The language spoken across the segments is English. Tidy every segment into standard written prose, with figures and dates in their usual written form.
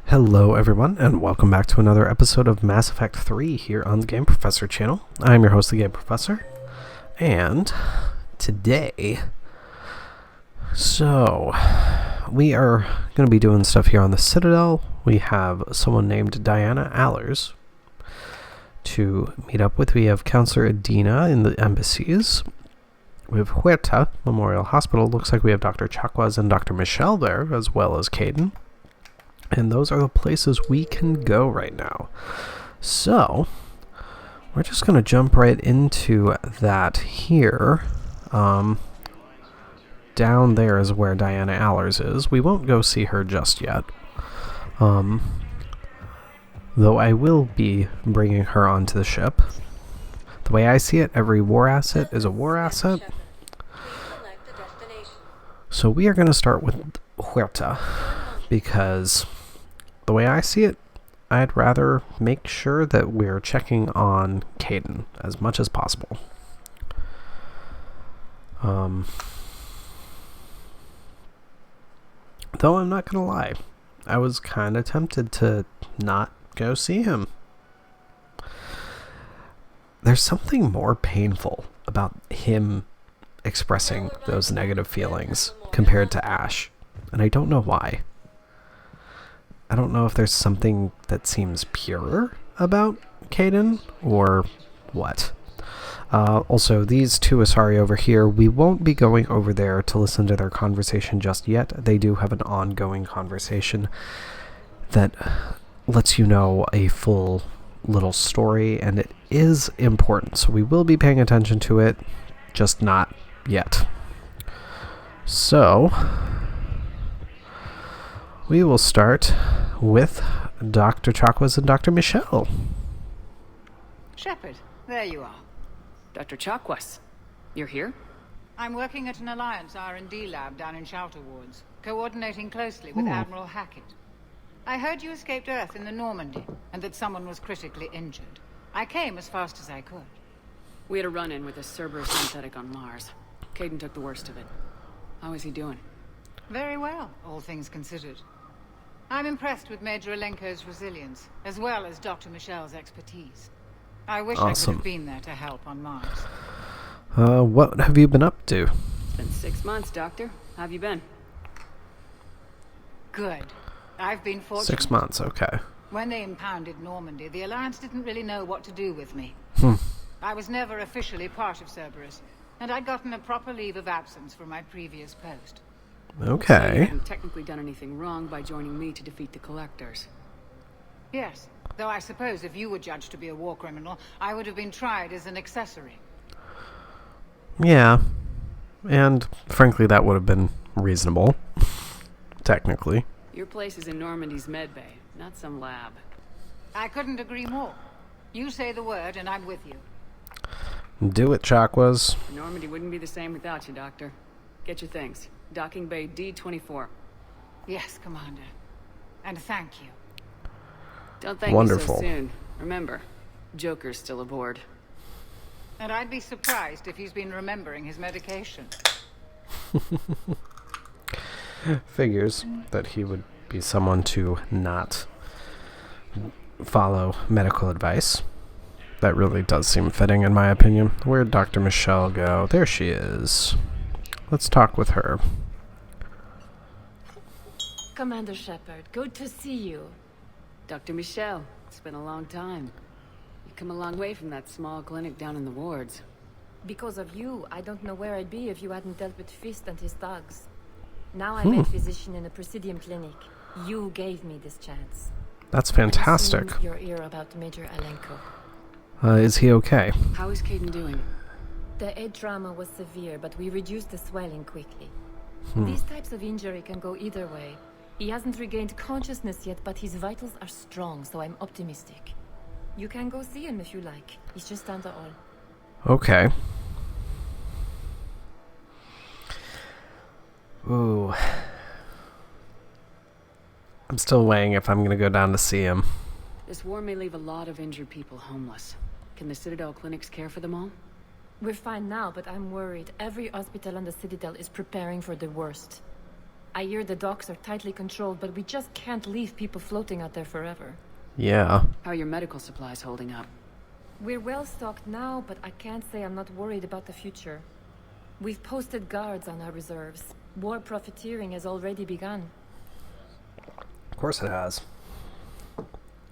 Hello everyone, and welcome back to another episode of Mass Effect 3 here on the Game Professor channel. I'm your host, the Game Professor, and today, we are going to be doing stuff here on the Citadel. We have someone named Diana Allers to meet up with. We have Counselor Adina in the embassies. We have Huerta Memorial Hospital. Looks like we have Dr. Chocos and Dr. Michelle there, as well as Kaiden. And those are the places we can go right now. So, we're just going to jump right into that here. Down there is where Diana Allers is. We won't go see her just yet. Though I will be bringing her onto the ship. The way I see it, every war asset is a war asset. So we are going to start with Huerta, because the way I see it, I'd rather make sure that we're checking on Kaiden as much as possible. Though I'm not going to lie, I was kind of tempted to not go see him. There's something more painful about him expressing those negative feelings compared to Ash, and I don't know why. I don't know if there's something that seems purer about Kaiden, or what. Also, these two Asari over here, we won't be going over there to listen to their conversation just yet. They do have an ongoing conversation that lets you know a full little story, and it is important, so we will be paying attention to it, just not yet. So we will start with Dr. Chocos and Dr. Michelle. Shepard, there you are. Dr. Chocos, you're here? I'm working at an Alliance R&D lab down in Shelter Wards, coordinating closely with Admiral Hackett. I heard you escaped Earth in the Normandy, and that someone was critically injured. I came as fast as I could. We had a run-in with a Cerberus synthetic on Mars. Kaiden took the worst of it. How is he doing? Very well, all things considered. I'm impressed with Major Alenko's resilience, as well as Dr. Michelle's expertise. I wish I could have been there to help on Mars. What have you been up to? It's been 6 months, Doctor. How have you been? Good. I've been fortunate. 6 months, okay. When they impounded Normandy, the Alliance didn't really know what to do with me. I was never officially part of Cerberus, and I'd gotten a proper leave of absence from my previous post. Okay. So you haven't technically done anything wrong by joining me to defeat the Collectors. Yes, though I suppose if you were judged to be a war criminal, I would have been tried as an accessory. Yeah. And, frankly, that would have been reasonable. Technically. Your place is in Normandy's medbay, not some lab. I couldn't agree more. You say the word and I'm with you. Do it, Chocos. Normandy wouldn't be the same without you, Doctor. Get your things. Docking Bay D-24. Yes, Commander. And thank you. Don't thank me so soon. Remember, Joker's still aboard. And I'd be surprised if he's been remembering his medication. Figures that he would be someone to not follow medical advice. That really does seem fitting, in my opinion. Where'd Dr. Michelle go? There she is. Let's talk with her. Commander Shepard, good to see you. Dr. Michelle, it's been a long time. You've come a long way from that small clinic down in the wards. Because of you, I don't know where I'd be if you hadn't dealt with Fist and his thugs. Now I'm a physician in a Presidium clinic. You gave me this chance. That's fantastic. Your ear about Major Alenko. Is he okay? How is Kaiden doing? The head trauma was severe, but we reduced the swelling quickly. These types of injury can go either way. He hasn't regained consciousness yet, but his vitals are strong, so I'm optimistic. You can go see him if you like. He's just down the hall. Okay. Ooh. I'm still weighing if I'm going to go down to see him. This war may leave a lot of injured people homeless. Can the Citadel clinics care for them all? We're fine now, but I'm worried. Every hospital on the Citadel is preparing for the worst. I hear the docks are tightly controlled, but we just can't leave people floating out there forever. Yeah. How are your medical supplies holding up? We're well stocked now, but I can't say I'm not worried about the future. We've posted guards on our reserves. War profiteering has already begun. Of course it has.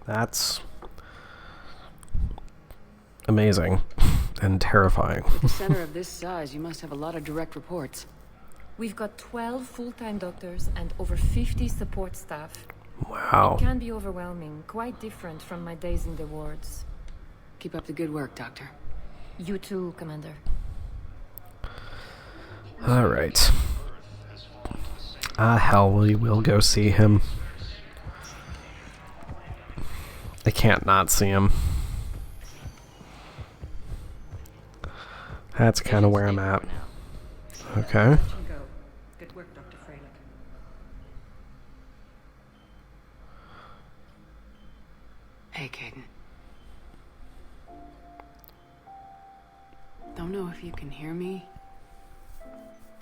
That's amazing and terrifying. With a center of this size, you must have a lot of direct reports. We've got 12 full-time doctors and over 50 support staff. Wow. It can be overwhelming, quite different from my days in the wards. Keep up the good work, Doctor. You too, Commander. Alright. Hell, we will go see him. I can't not see him. That's kind of where I'm at. Okay. Good work, Dr. Freilich. Hey, Kaiden. Don't know if you can hear me,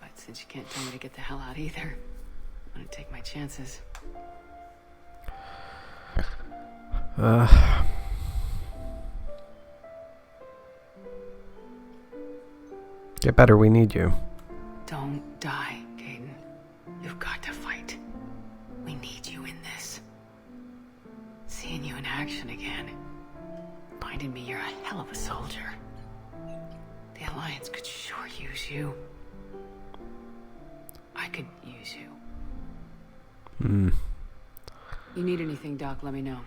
but since you can't tell me to get the hell out either, I'm gonna take my chances. Get better, we need you. Don't die, Kaiden. You've got to fight. We need you in this. Seeing you in action again reminded me you're a hell of a soldier. The Alliance could sure use you. I could use you. You need anything, Doc, let me know.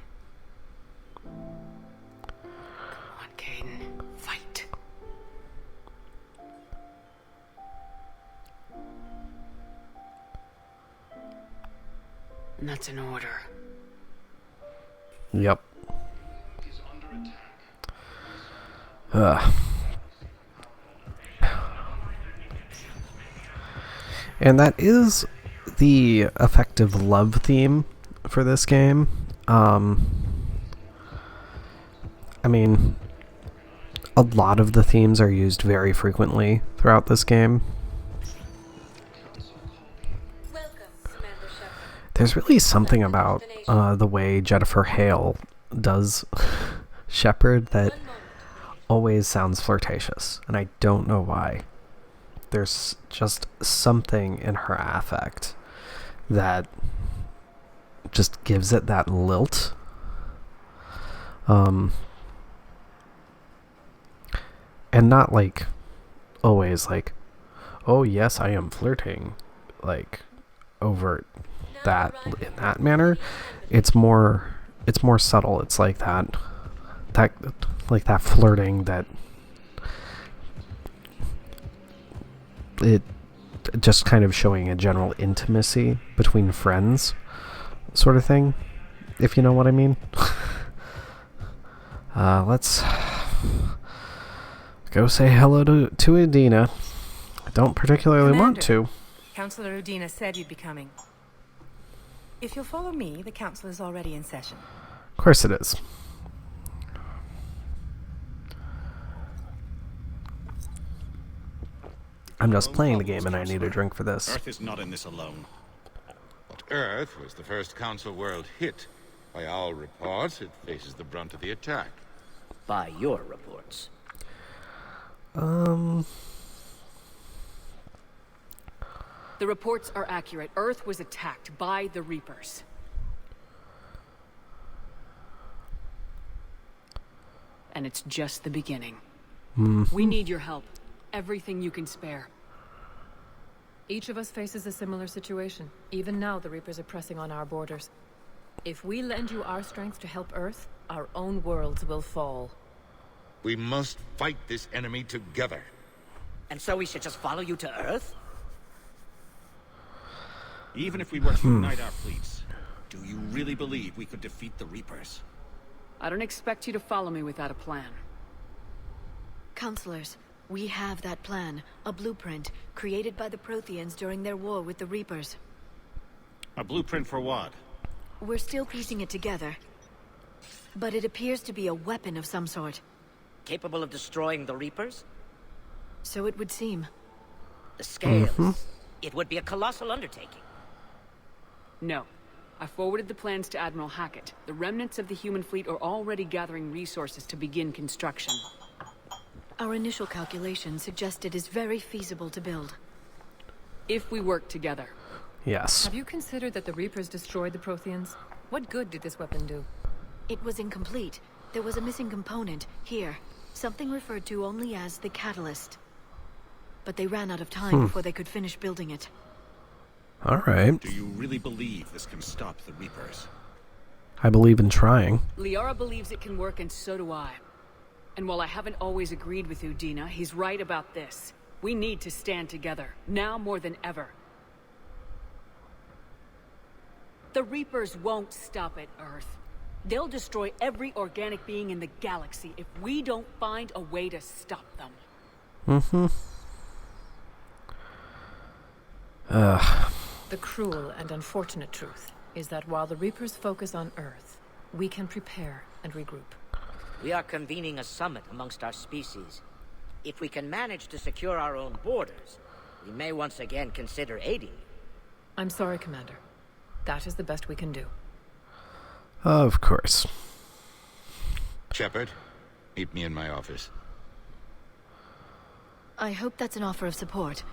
Come on, Kaiden. Fight. And that's an order. Yep. And that is the effective love theme for this game. I mean, a lot of the themes are used very frequently throughout this game. There's really something about the way Jennifer Hale does Shepard that always sounds flirtatious, and I don't know why. There's just something in her affect that just gives it that lilt. And not like always like, oh yes, I am flirting, like overt that in that manner. It's more subtle. It's like that flirting that it just kind of showing a general intimacy between friends sort of thing, if you know what I mean. Let's go say hello to Udina. I don't particularly want to. Councillor Udina said you'd be coming. If you'll follow me, the council is already in session. Of course it is. I'm just playing the game and I need a drink for this. Earth is not in this alone. But Earth was the first Council world hit. By our reports, it faces the brunt of the attack. By your reports. The reports are accurate. Earth was attacked by the Reapers. And it's just the beginning. We need your help. Everything you can spare. Each of us faces a similar situation. Even now, the Reapers are pressing on our borders. If we lend you our strength to help Earth, our own worlds will fall. We must fight this enemy together. And so we should just follow you to Earth? Even if we were to unite our fleets, do you really believe we could defeat the Reapers? I don't expect you to follow me without a plan. Counselors, we have that plan. A blueprint, created by the Protheans during their war with the Reapers. A blueprint for what? We're still piecing it together. But it appears to be a weapon of some sort. Capable of destroying the Reapers? So it would seem. The scales. It would be a colossal undertaking. No. I forwarded the plans to Admiral Hackett. The remnants of the human fleet are already gathering resources to begin construction. Our initial calculations suggest it is very feasible to build. If we work together. Yes. Have you considered that the Reapers destroyed the Protheans? What good did this weapon do? It was incomplete. There was a missing component, here. Something referred to only as the catalyst. But they ran out of time before they could finish building it. Alright. Do you really believe this can stop the Reapers? I believe in trying. Liara believes it can work, and so do I. And while I haven't always agreed with Udina, he's right about this. We need to stand together, now more than ever. The Reapers won't stop at Earth. They'll destroy every organic being in the galaxy if we don't find a way to stop them. The cruel and unfortunate truth is that while the Reapers focus on Earth, we can prepare and regroup. We are convening a summit amongst our species. If we can manage to secure our own borders, we may once again consider aiding you. I'm sorry, Commander. That is the best we can do. Of course. Shepard, meet me in my office. I hope that's an offer of support.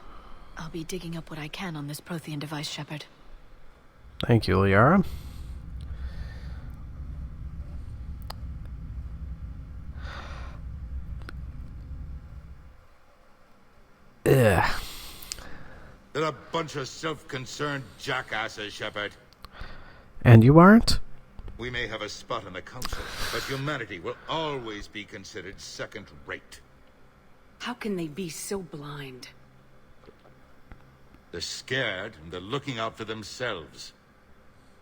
I'll be digging up what I can on this Prothean device, Shepard. Thank you, Liara. Ugh. They're a bunch of self-concerned jackasses, Shepard. And you aren't? We may have a spot on the council, but humanity will always be considered second-rate. How can they be so blind? They're scared, and they're looking out for themselves.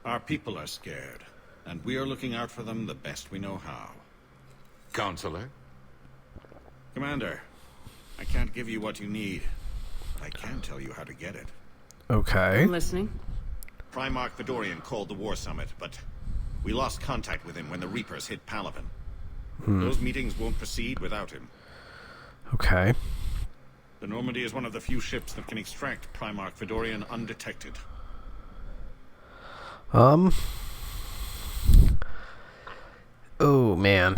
Our people are scared, and we are looking out for them the best we know how. Counselor? Commander, I can't give you what you need, but I can tell you how to get it. Okay. I'm listening. Primarch Fedorian called the War Summit, but we lost contact with him when the Reapers hit Palaven. Those meetings won't proceed without him. Okay. The Normandy is one of the few ships that can extract Primarch Fedorian undetected. Oh, man.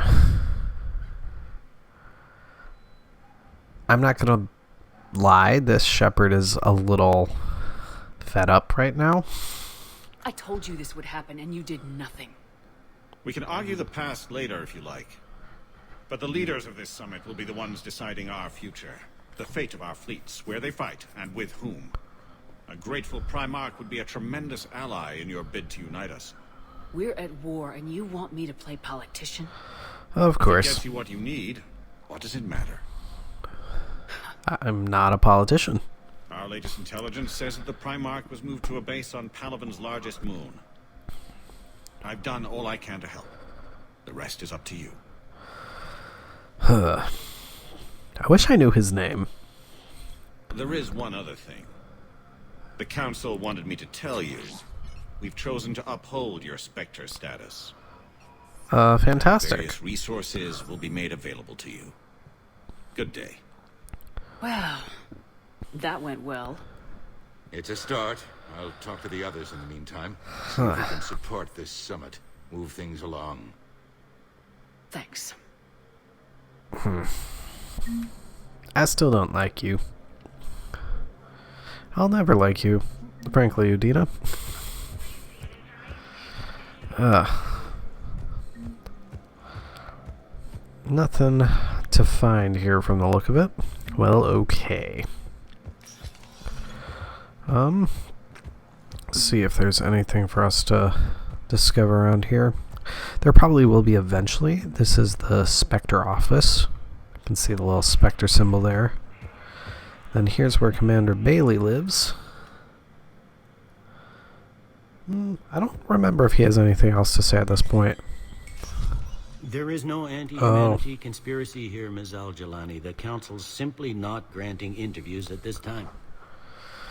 I'm not gonna lie, this Shepard is a little fed up right now. I told you this would happen, and you did nothing. We can argue the past later if you like. But the leaders of this summit will be the ones deciding our future. The fate of our fleets, where they fight, and with whom. A grateful Primarch would be a tremendous ally in your bid to unite us. We're at war, and you want me to play politician? Of If it course. gets you what you need, what does it matter? I'm not a politician. Our latest intelligence says that the Primarch was moved to a base on Palaven's largest moon. I've done all I can to help. The rest is up to you. I wish I knew his name. There is one other thing. The Council wanted me to tell you. We've chosen to uphold your Spectre status. Fantastic. Various resources will be made available to you. Good day. Well, that went well. It's a start. I'll talk to the others in the meantime. See if we can support this summit. Move things along. Thanks. I still don't like you. I'll never like you, frankly, Udina. Nothing to find here from the look of it. Well, okay. Let's see if there's anything for us to discover around here. There probably will be eventually. This is the Spectre Office. You can see the little Spectre symbol there. Then here's where Commander Bailey lives. I don't remember if he has anything else to say at this point. There is no anti-humanity conspiracy here, Ms. Al-Jalani. The Council's simply not granting interviews at this time.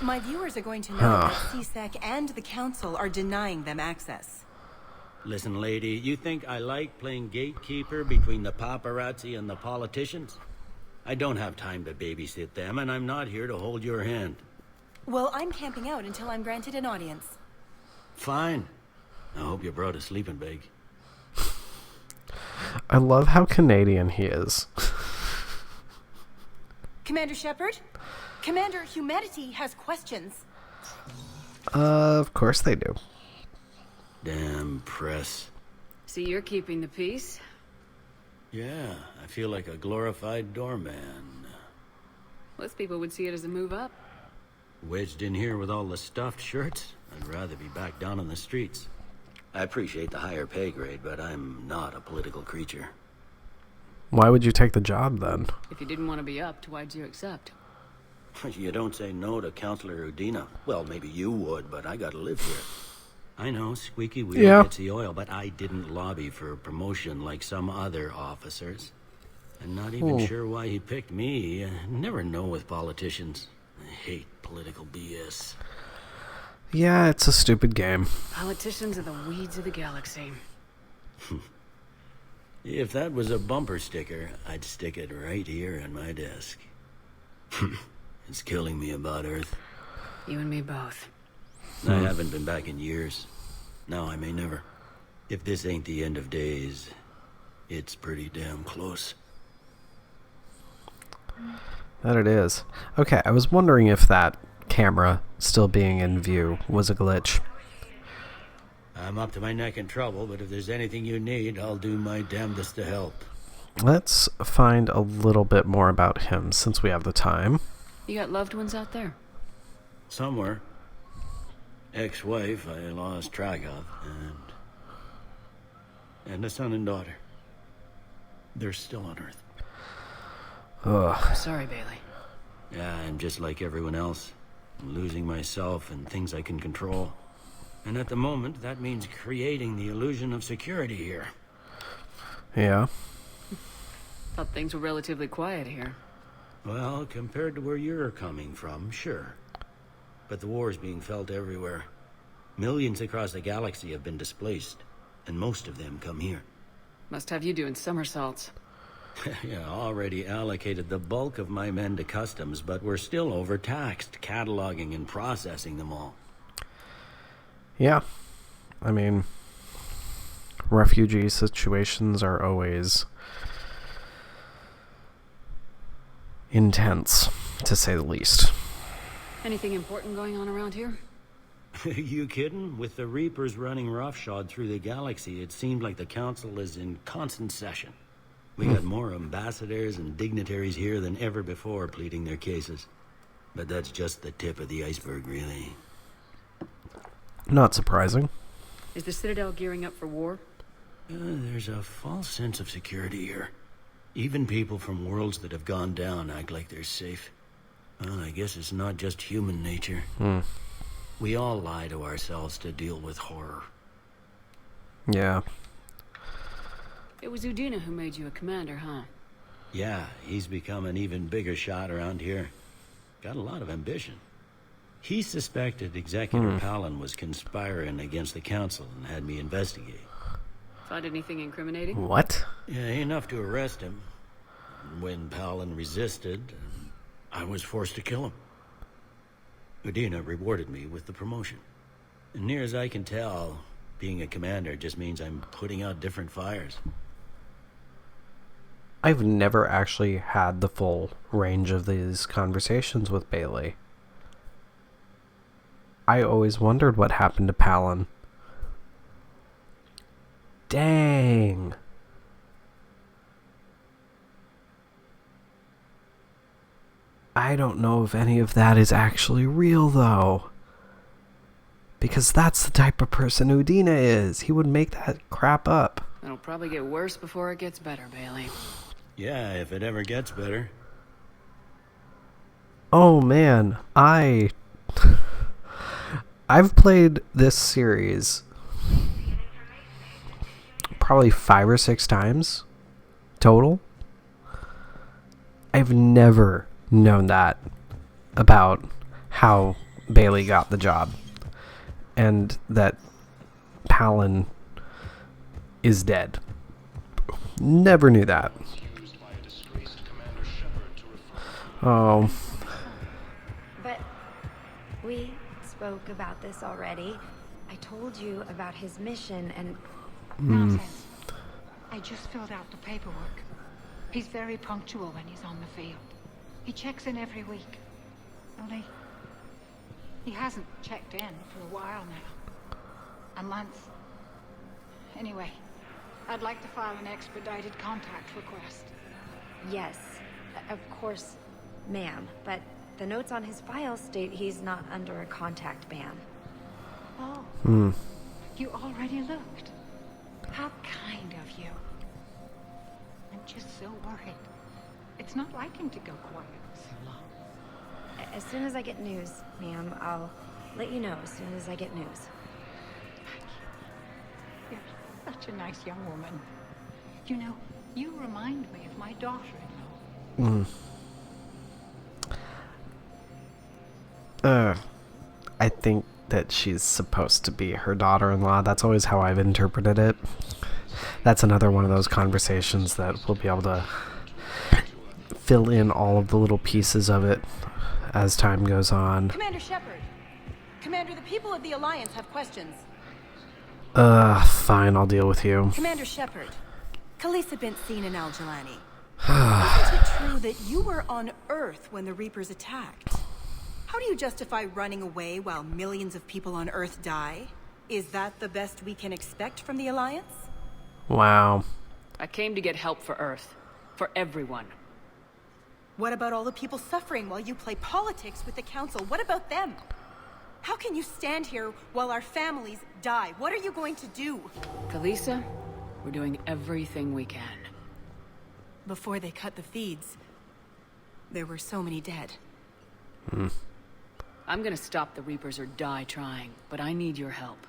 My viewers are going to know that CSEC and the Council are denying them access. Listen, lady, you think I like playing gatekeeper between the paparazzi and the politicians? I don't have time to babysit them, and I'm not here to hold your hand. Well, I'm camping out until I'm granted an audience. Fine. I hope you brought a sleeping bag. I love how Canadian he is. Commander Shepard? Commander, humanity has questions. Of course they do. Damn press. See, you're keeping the peace. Yeah, I feel like a glorified doorman. Most people would see it as a move up. Wedged in here with all the stuffed shirts, I'd rather be back down on the streets. I appreciate the higher pay grade, but I'm not a political creature. Why would you take the job then? If you didn't want to be upped, why'd you accept? You don't say no to Counselor Udina. Well, maybe you would, but I gotta live here. I know, squeaky wheel gets the oil, but I didn't lobby for a promotion like some other officers. I'm not even sure why he picked me. Never know with politicians. I hate political BS. Yeah, it's a stupid game. Politicians are the weeds of the galaxy. If that was a bumper sticker, I'd stick it right here on my desk. It's killing me about Earth. You and me both. I haven't been back in years. Now I may never. If this ain't the end of days, it's pretty damn close. That it is. Okay, I was wondering if that camera still being in view was a glitch. I'm up to my neck in trouble, but if there's anything you need, I'll do my damnedest to help. Let's find a little bit more about him since we have the time. You got loved ones out there? Somewhere. Ex-wife I lost track of, and a son and daughter. They're still on Earth. Ugh. I'm sorry, Bailey. Yeah, I'm just like everyone else. I'm losing myself and things I can control. And at the moment, that means creating the illusion of security here. Yeah. Thought things were relatively quiet here. Well, compared to where you're coming from, sure. But the war's being felt everywhere. Millions across the galaxy have been displaced, and most of them come here. Must have you doing somersaults. Yeah, already allocated the bulk of my men to customs, but we're still overtaxed, cataloging and processing them all. Yeah. I mean, refugee situations are always intense, to say the least. Anything important going on around here? You kidding? With the Reapers running roughshod through the galaxy, it seemed like the Council is in constant session. We got more ambassadors and dignitaries here than ever before pleading their cases. But that's just the tip of the iceberg, really. Not surprising. Is the Citadel gearing up for war? There's a false sense of security here. Even people from worlds that have gone down act like they're safe. Well, I guess it's not just human nature. We all lie to ourselves to deal with horror. Yeah. It was Udina who made you a commander, huh? Yeah, he's become an even bigger shot around here. Got a lot of ambition. He suspected Executor Palin was conspiring against the Council and had me investigate. Find anything incriminating? What? Yeah, enough to arrest him. When Palin resisted, I was forced to kill him. Udina rewarded me with the promotion. And near as I can tell, being a commander just means I'm putting out different fires. I've never actually had the full range of these conversations with Bailey. I always wondered what happened to Palin. Dang. I don't know if any of that is actually real, though. Because that's the type of person Udina is. He would make that crap up. It'll probably get worse before it gets better, Bailey. Yeah, if it ever gets better. Oh, man. I've played this series probably 5 or 6 times total. I've never known that about how Bailey got the job, and that Palin is dead. Never knew that. Oh. But we spoke about this already. I told you about his mission and... Nonsense. I just filled out the paperwork. He's very punctual when he's on the field. He checks in every week. Only... he hasn't checked in for a while now. A month. Anyway, I'd like to file an expedited contact request. Yes, of course, ma'am. But the notes on his file state he's not under a contact ban. Oh. You already looked. How kind of you. I'm just so worried. It's not like him to go quiet so long. As soon as I get news, ma'am, I'll let you know as soon as I get news. You're such a nice young woman. You know, you remind me of my daughter-in-law. I think that she's supposed to be her daughter-in-law. That's always how I've interpreted it. That's another one of those conversations that we'll be able to fill in all of the little pieces of it as time goes on. Commander Shepard. Commander, the people of the Alliance have questions. Fine, I'll deal with you. Commander Shepard, Kalisa been seen in Al-Jalani. Isn't it true that you were on Earth when the Reapers attacked? How do you justify running away while millions of people on Earth die? Is that the best we can expect from the Alliance? Wow. I came to get help for Earth. For everyone. What about all the people suffering while you play politics with the Council? What about them? How can you stand here while our families die? What are you going to do? Kalisa, we're doing everything we can. Before they cut the feeds, there were so many dead. I'm gonna stop the Reapers or die trying, but I need your help.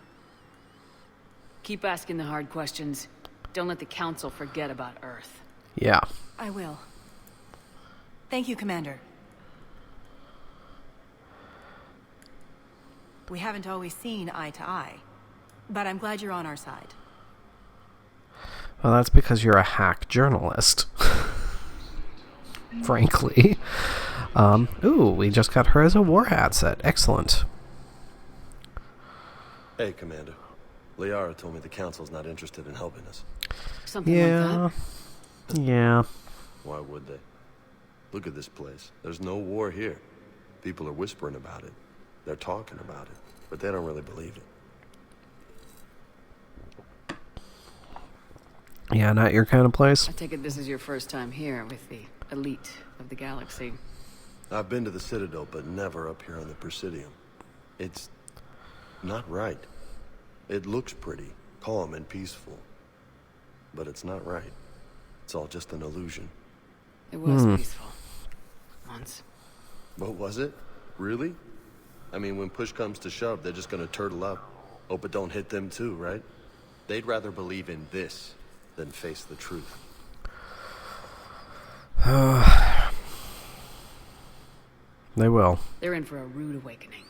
Keep asking the hard questions. Don't let the Council forget about Earth. Yeah. I will. Thank you, Commander. We haven't always seen eye to eye, but I'm glad you're on our side. Well, that's because you're a hack journalist. Frankly. Ooh, we just got her as a war hat set. Excellent. Hey, Commander. Liara told me the Council's not interested in helping us. Something like that? Yeah. Why would they? Look at this place. There's no war here. People are whispering about it. They're talking about it, but they don't really believe it. Yeah, not your kind of place. I take it this is your first time here with the elite of the galaxy. I've been to the Citadel, but never up here on the Presidium. It's not right. It looks pretty, calm and peaceful, but it's not right. It's all just an illusion. It was peaceful. Once. But was it? Really? I mean, when push comes to shove, they're just gonna turtle up. Hope it don't hit them too, right? They'd rather believe in this than face the truth. They will. They're in for a rude awakening.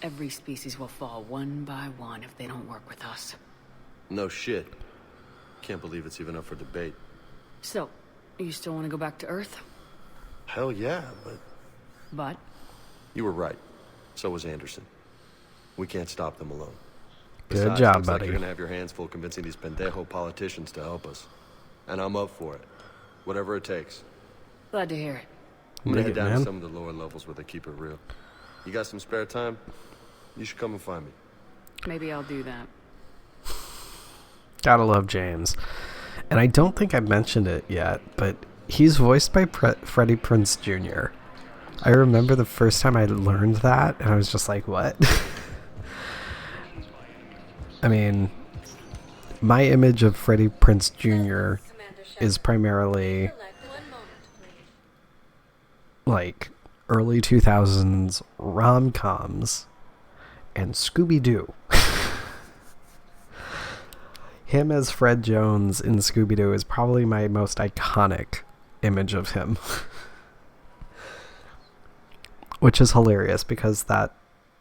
Every species will fall one by one if they don't work with us. No shit. Can't believe it's even up for debate. So, you still want to go back to Earth? Hell yeah, but... But? You were right. So was Anderson. We can't stop them alone. Good Besides, job, looks like buddy. you're gonna have your hands full convincing these pendejo politicians to help us. And I'm up for it. Whatever it takes. Glad to hear it. I'm gonna Dig head it, down man. to some of the lower levels where they keep it real. You got some spare time? You should come and find me. Maybe I'll do that. Gotta love James. And I don't think I've mentioned it yet, but he's voiced by Freddie Prinze Jr. I remember the first time I learned that, and I was just like, what? I mean, my image of Freddie Prinze Jr. is primarily like early 2000s rom-coms and Scooby-Doo. Him as Fred Jones in Scooby-Doo is probably my most iconic image of him. Which is hilarious because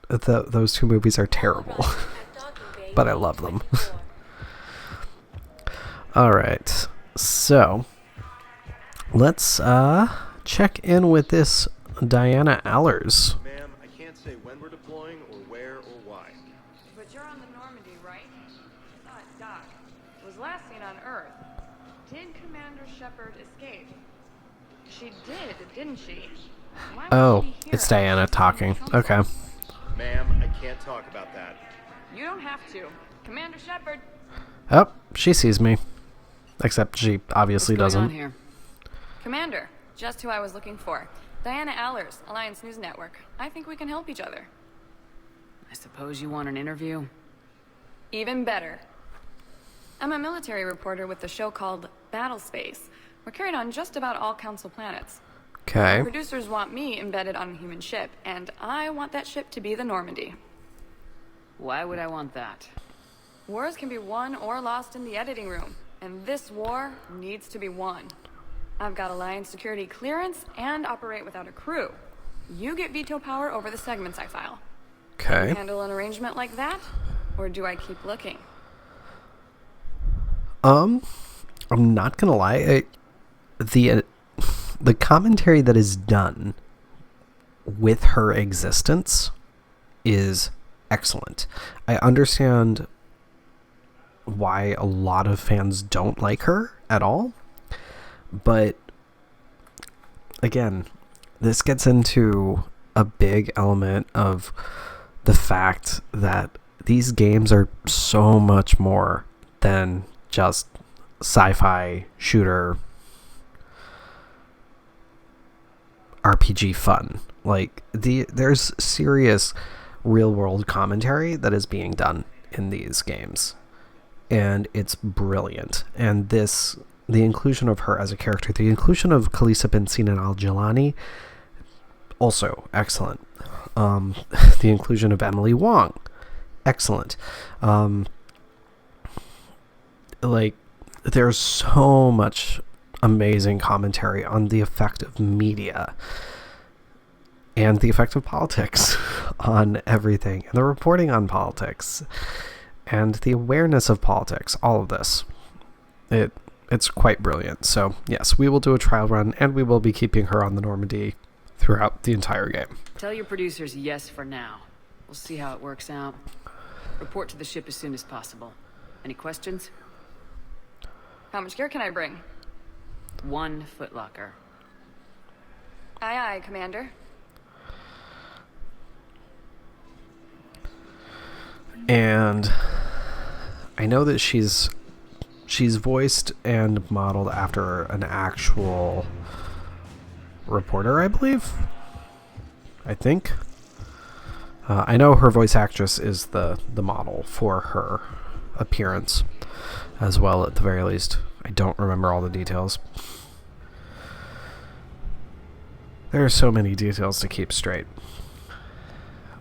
those two movies are terrible. But I love them. Alright, so let's check in with this Diana Allers. Ma'am, I can't say when we're deploying or where or why. But you're on the Normandy. sky. Was last seen on Earth. Did Commander Shepard escape? She did, didn't she? Why was she here? It's Diana talking. Okay. Ma'am, I can't talk about that. You don't have to. Commander Shepard. Oh, she sees me. Except she obviously What's going doesn't. on here? Commander, just who I was looking for. Diana Allers, Alliance News Network. I think we can help each other. I suppose you want an interview? Even better. I'm a military reporter with the show called Battlespace. We're carried on just about all Council planets. Okay. Producers want me embedded on a human ship, and I want that ship to be the Normandy. Why would I want that? Wars can be won or lost in the editing room, and this war needs to be won. I've got Alliance security clearance and operate without a crew. You get veto power over the segments I file. Okay. Can you handle an arrangement like that? Or do I keep looking? I'm not gonna lie. The commentary that is done with her existence is excellent. I understand why a lot of fans don't like her at all, but again, this gets into a big element of the fact that these games are so much more than just sci-fi shooter RPG fun. Like, there's serious real-world commentary that is being done in these games, and it's brilliant. And the inclusion of her as a character, the inclusion of Kalisa Benzine and Al-Jilani, also excellent. The inclusion of Emily Wong, excellent. Like, there's so much amazing commentary on the effect of media and the effect of politics on everything, and the reporting on politics and the awareness of politics. All of this, it's quite brilliant. So yes, we will do a trial run, and we will be keeping her on the Normandy throughout the entire game. Tell your producers yes for now. We'll see how it works out. Report to the ship as soon as possible. Any questions? How much gear can I bring? 1 footlocker. Aye, aye, Commander. And I know that she's voiced and modeled after an actual reporter, I believe. I think. I know her voice actress is the model for her appearance as well, at the very least. I don't remember all the details. There are so many details to keep straight.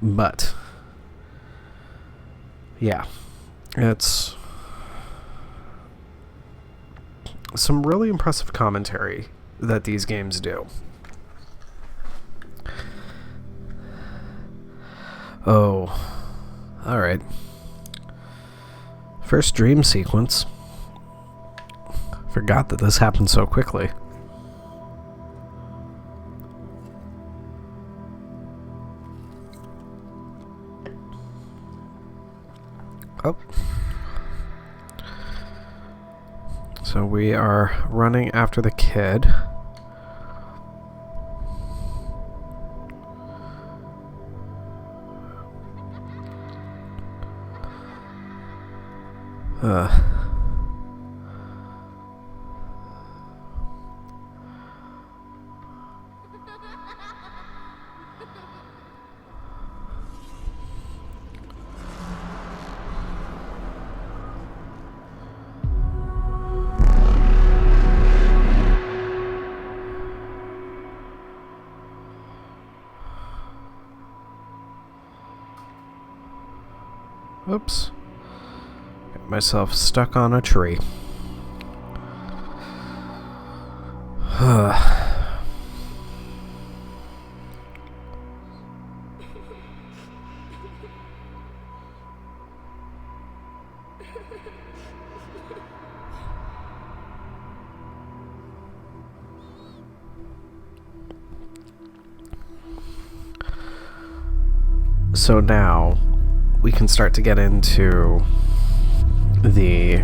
But yeah, it's some really impressive commentary that these games do. Oh, alright. First dream sequence. Forgot that this happened so quickly. Oh. So we are running after the kid. Oops. Got myself stuck on a tree. So now we can start to get into the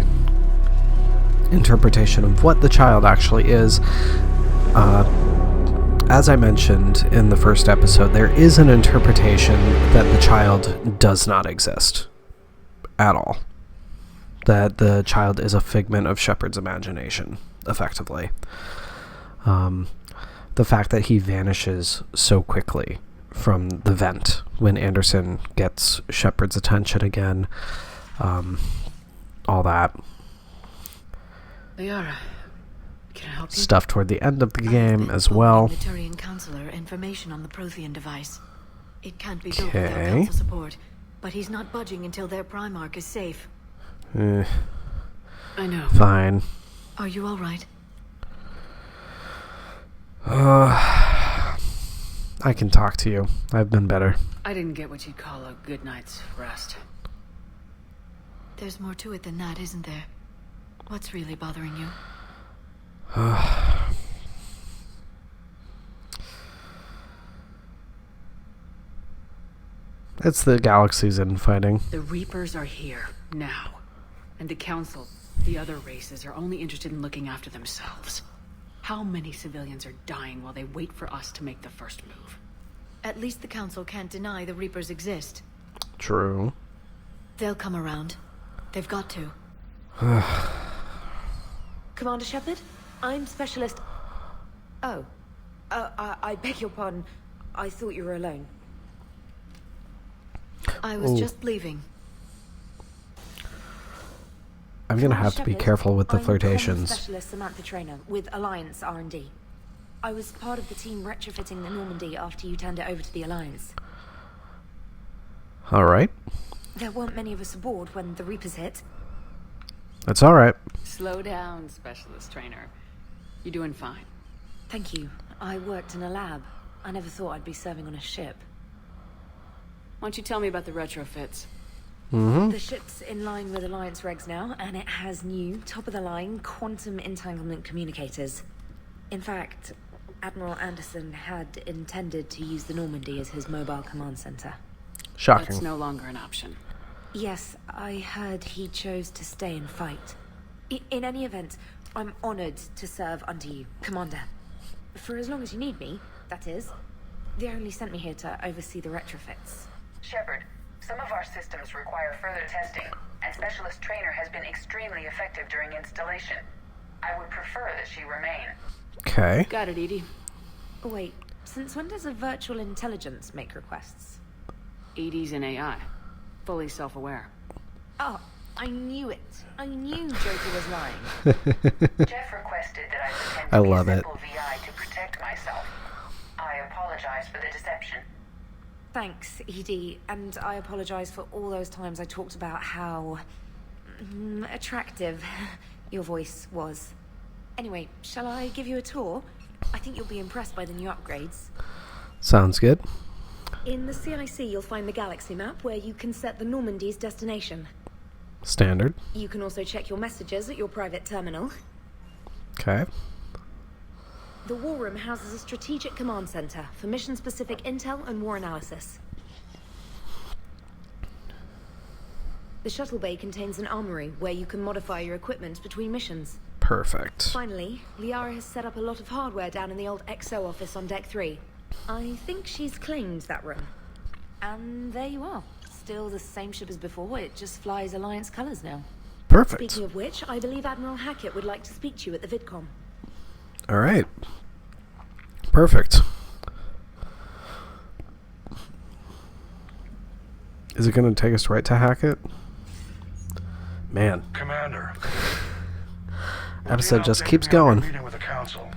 interpretation of what the child actually is. As I mentioned in the first episode, there is an interpretation that the child does not exist at all. That the child is a figment of Shepard's imagination, effectively. The fact that he vanishes so quickly from the vent when Anderson gets Shepard's attention again, all that. Liara, can I help you? Stuff toward the end of the game as well. The Turian counselor information on the Prothean device. It can't be built without council support, but he's not budging until their Primarch is safe. I know. Fine. Are you all right? I can talk to you. I've been better. I didn't get what you'd call a good night's rest. There's more to it than that, isn't there? What's really bothering you? It's the galaxy's infighting. The Reapers are here, now. And the Council, the other races, are only interested in looking after themselves. How many civilians are dying while they wait for us to make the first move? At least the Council can't deny the Reapers exist. True. They'll come around. They've got to. Commander Shepard, I'm Specialist... Oh. I beg your pardon. I thought you were alone. I was just leaving. I'm gonna have to be careful with the I'm flirtations. Specialist Samantha Trainer with Alliance R&D. I was part of the team retrofitting the Normandy after you turned it over to the Alliance. Alright. There weren't many of us aboard when the Reapers hit. That's alright. Slow down, Specialist Trainer. You're doing fine. Thank you. I worked in a lab. I never thought I'd be serving on a ship. Why don't you tell me about the retrofits? The ship's in line with Alliance regs now, and it has new, top-of-the-line quantum entanglement communicators. In fact, Admiral Anderson had intended to use the Normandy as his mobile command center. Shocking. That's no longer an option. Yes, I heard he chose to stay and fight. In any event, I'm honored to serve under you, Commander. For as long as you need me, that is. They only sent me here to oversee the retrofits. Shepard, some of our systems require further testing, and Specialist Trainer has been extremely effective during installation. I would prefer that she remain. Okay. Got it, Edie. Wait, since when does a virtual intelligence make requests? Edie's an AI. Fully self-aware. Oh, I knew it. I knew Joker was lying. Jeff requested that I pretend I to be love a it. simple VI to protect myself. I apologize for the deception. Thanks, Edie, and I apologize for all those times I talked about how attractive your voice was. Anyway, shall I give you a tour? I think you'll be impressed by the new upgrades. Sounds good. In the CIC, you'll find the galaxy map where you can set the Normandy's destination. Standard. You can also check your messages at your private terminal. Okay. The War Room houses a strategic command center for mission-specific intel and war analysis. The shuttle bay contains an armory where you can modify your equipment between missions. Perfect. Finally, Liara has set up a lot of hardware down in the old XO office on Deck 3. I think she's claimed that room. And there you are. Still the same ship as before, it just flies Alliance colors now. Perfect. Speaking of which, I believe Admiral Hackett would like to speak to you at the VidCom. Alright. Perfect. Is it going to take us right to Hackett? Man. Commander. Episode just keeps going. Meeting with the council.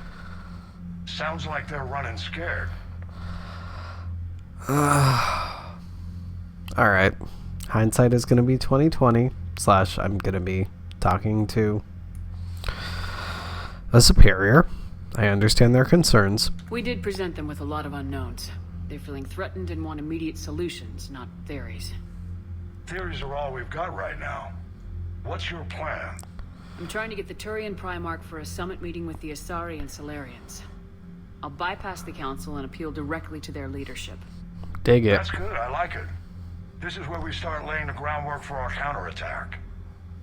Sounds like they're running scared. Alright. Hindsight is going to be 20/20 / I'm going to be talking to a superior. I understand their concerns. We did present them with a lot of unknowns. They're feeling threatened and want immediate solutions, not theories. Theories are all we've got right now. What's your plan? I'm trying to get the Turian Primarch for a summit meeting with the Asari and Solarians. I'll bypass the Council and appeal directly to their leadership. Dig it. That's good, I like it. This is where we start laying the groundwork for our counterattack.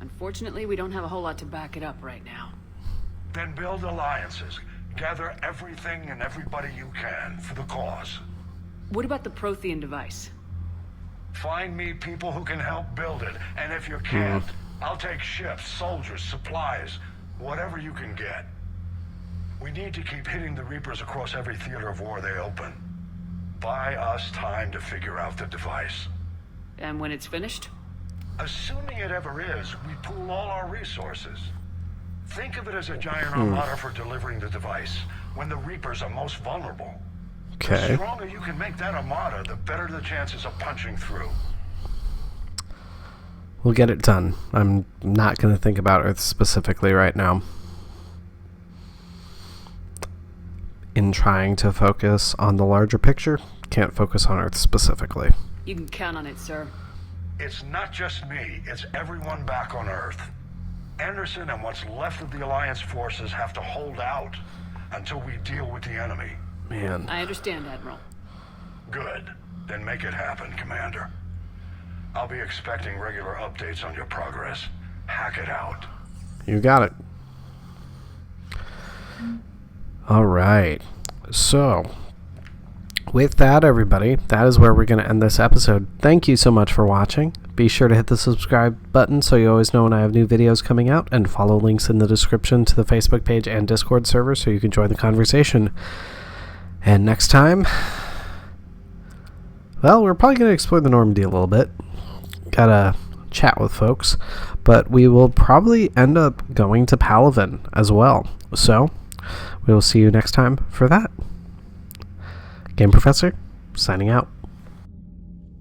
Unfortunately, we don't have a whole lot to back it up right now. Then build alliances. Gather everything and everybody you can for the cause. What about the Prothean device? Find me people who can help build it, and if you can't, I'll take ships, soldiers, supplies, whatever you can get. We need to keep hitting the Reapers across every theater of war they open. Buy us time to figure out the device. And when it's finished? Assuming it ever is, we pool all our resources. Think of it as a giant armada for delivering the device, when the Reapers are most vulnerable. Okay. The stronger you can make that armada, the better the chances of punching through. We'll get it done. I'm not going to think about Earth specifically right now. In trying to focus on the larger picture, can't focus on Earth specifically. You can count on it, sir. It's not just me, it's everyone back on Earth. Anderson and what's left of the Alliance forces have to hold out until we deal with the enemy. Man. I understand, Admiral. Good. Then make it happen, Commander. I'll be expecting regular updates on your progress. Hack it out. You got it. All right. So, with that, everybody, that is where we're going to end this episode. Thank you so much for watching. Be sure to hit the subscribe button so you always know when I have new videos coming out, and follow links in the description to the Facebook page and Discord server so you can join the conversation. And next time, well, we're probably going to explore the Normandy a little bit. Gotta chat with folks. But we will probably end up going to Palaven as well. So, we will see you next time for that. Game Professor, signing out.